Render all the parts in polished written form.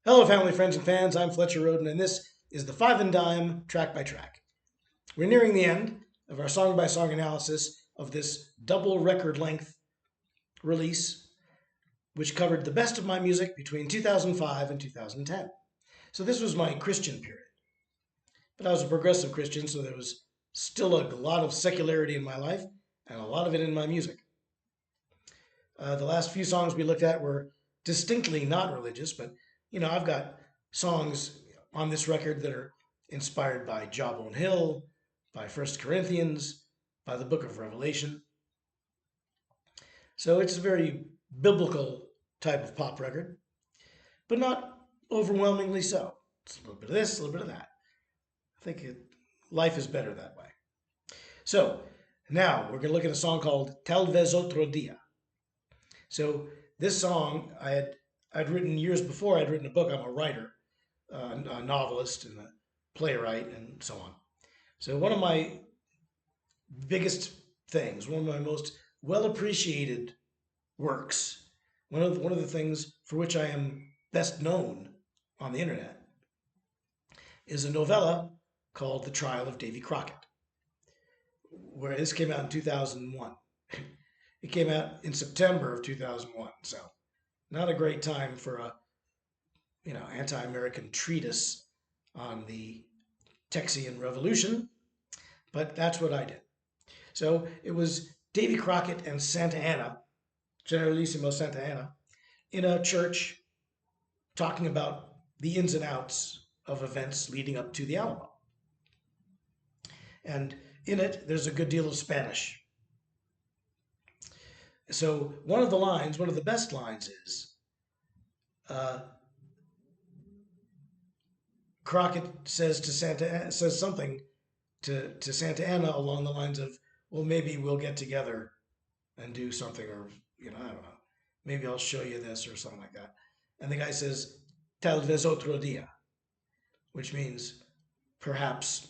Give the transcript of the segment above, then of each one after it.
Hello, family, friends, and fans. I'm Fletcher Rhoden, and this is the Five and Dime Track by Track. We're nearing the end of our song by song analysis of this double record length release, which covered the best of my music between 2005 and 2010. So this was my Christian period. But I was a progressive Christian, so there was still a lot of secularity in my life and a lot of it in my music. The last few songs we looked at were distinctly not religious, but I've got songs on this record that are inspired by Jawbone Hill, by First Corinthians, by the book of Revelation. So it's a very biblical type of pop record, but not overwhelmingly so. It's a little bit of this, a little bit of that. I think life is better that way. So now we're going to look at a song called Tal VEZ OTRO DIA. So this song I'd written years before. I'd written a book. I'm a writer, a novelist, and a playwright, and so on. So one of my biggest things, one of my most well appreciated works, one of the things for which I am best known on the internet, is a novella called The Trial of Davy Crockett, where this came out in 2001. It came out in September of 2001, so not a great time for a anti-American treatise on the Texian Revolution, but that's what I did. So it was Davy Crockett and Santa Anna, Generalissimo Santa Anna, in a church talking about the ins and outs of events leading up to the Alamo. And in it, there's a good deal of Spanish. So one of the best lines is, Crockett says something to Santa Anna along the lines of, well, maybe we'll get together and do something, or I don't know, maybe I'll show you this or something like that. And the guy says, Tal vez otro dia, which means perhaps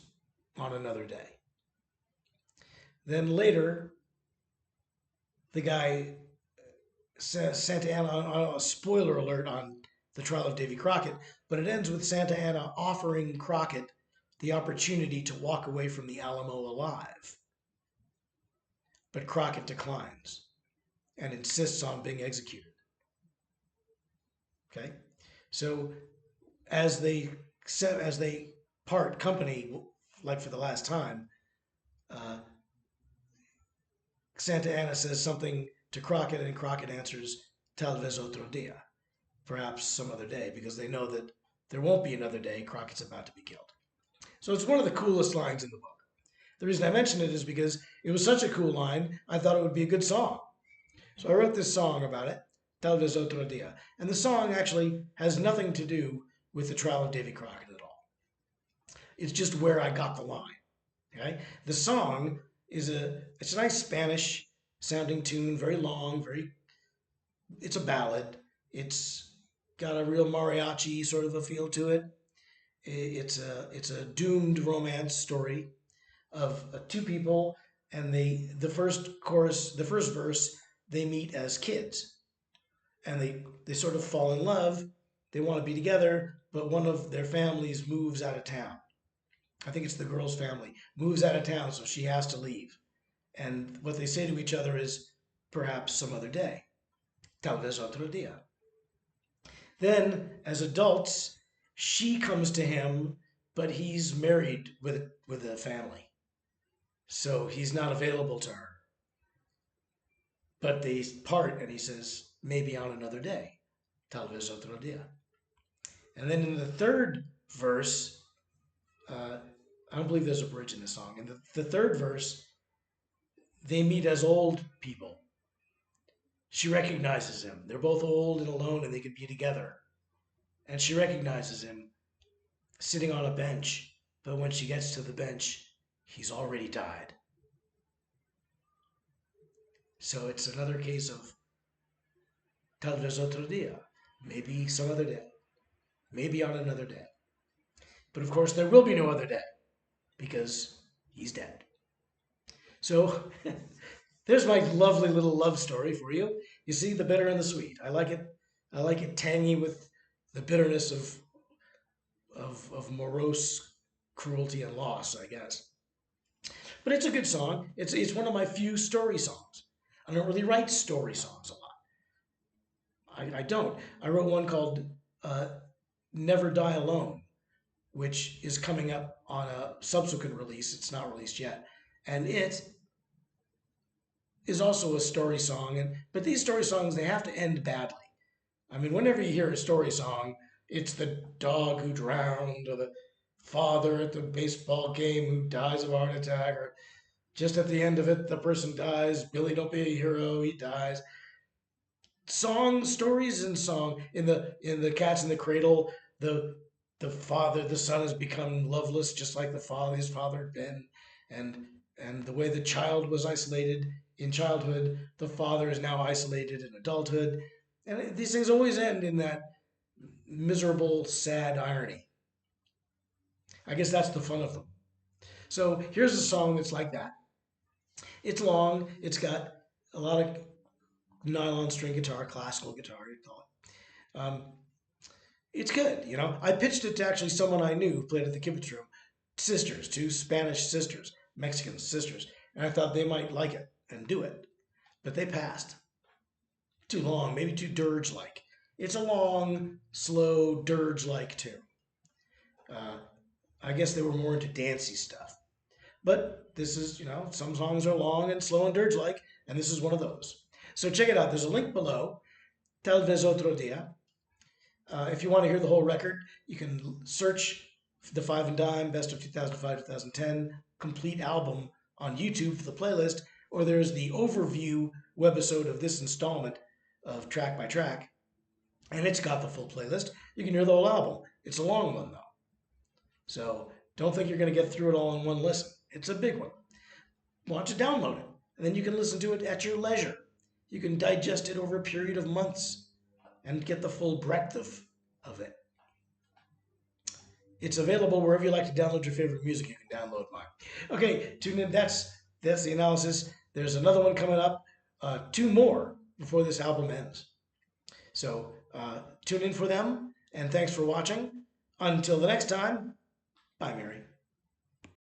on another day. Then later, the guy says, Santa Anna, a spoiler alert on The Trial of Davy Crockett, but it ends with Santa Anna offering Crockett the opportunity to walk away from the Alamo alive. But Crockett declines and insists on being executed. Okay? So as they part company, like for the last time, Santa Anna says something to Crockett, and Crockett answers, Tal vez otro dia, perhaps some other day, because they know that there won't be another day. Crockett's about to be killed. So it's one of the coolest lines in the book. The reason I mention it is because it was such a cool line, I thought it would be a good song. So I wrote this song about it, Tal vez otro dia. And the song actually has nothing to do with the trial of Davy Crockett at all. It's just where I got the line. Okay? The song it's a nice Spanish sounding tune, very long, it's a ballad. It's got a real mariachi sort of a feel to it. It's a doomed romance story of two people, and the first verse, they meet as kids, and they sort of fall in love. They want to be together, but one of their families moves out of town. I think it's the girl's family moves out of town, so she has to leave. And what they say to each other is, perhaps some other day. Tal vez otro dia. Then, as adults, she comes to him, but he's married with a family, so he's not available to her. But they part, and he says, maybe on another day. Tal vez otro dia. And then in the third verse, I don't believe there's a bridge in the song. In the third verse, they meet as old people. She recognizes him. They're both old and alone, and they could be together. And she recognizes him sitting on a bench, but when she gets to the bench, he's already died. So it's another case of Tal vez otro dia, maybe some other day, maybe on another day. But of course, there will be no other day, because he's dead. So there's my lovely little love story for you. You see, the bitter and the sweet. I like it tangy with the bitterness of morose cruelty and loss, I guess. But it's a good song. It's one of my few story songs. I don't really write story songs a lot. I don't. I wrote one called uh, "Never Die Alone," which is coming up on a subsequent release. It's not released yet, and it is also a story song. And but these story songs, they have to end badly. I mean, whenever you hear a story song, it's the dog who drowned, or the father at the baseball game who dies of a heart attack, or just at the end of it, the person dies. Billy, don't be a hero. He dies. Song stories and song in the Cats in the Cradle, the the son has become loveless, just like his father had been, and the way the child was isolated in childhood, the father is now isolated in adulthood, and these things always end in that miserable, sad irony. I guess that's the fun of them. So here's a song that's like that. It's long. It's got a lot of nylon string guitar, classical guitar, you call it. It's good. I pitched it to actually someone I knew who played at the Kibitz Room. Sisters, two Spanish sisters, Mexican sisters, and I thought they might like it and do it, but they passed. Too long, maybe too dirge-like. It's a long, slow dirge-like tune. Uh, I guess they were more into dancey stuff. But this is, some songs are long and slow and dirge-like, and this is one of those. So check it out. There's a link below. Tal vez otro dia. If you want to hear the whole record, you can search the Five and Dime Best of 2005 2010 complete album on YouTube for the playlist, or there's the overview webisode of this installment of Track by Track, and it's got the full playlist. You can hear the whole album. It's a long one, though. So don't think you're going to get through it all in one listen. It's a big one. Why don't you download it? And then you can listen to it at your leisure. You can digest it over a period of months and get the full breadth of it. It's available wherever you like to download your favorite music. You can download mine. Okay, tune in. That's the analysis. There's another one coming up. Two more before this album ends. So tune in for them. And thanks for watching. Until the next time, bye, Mary.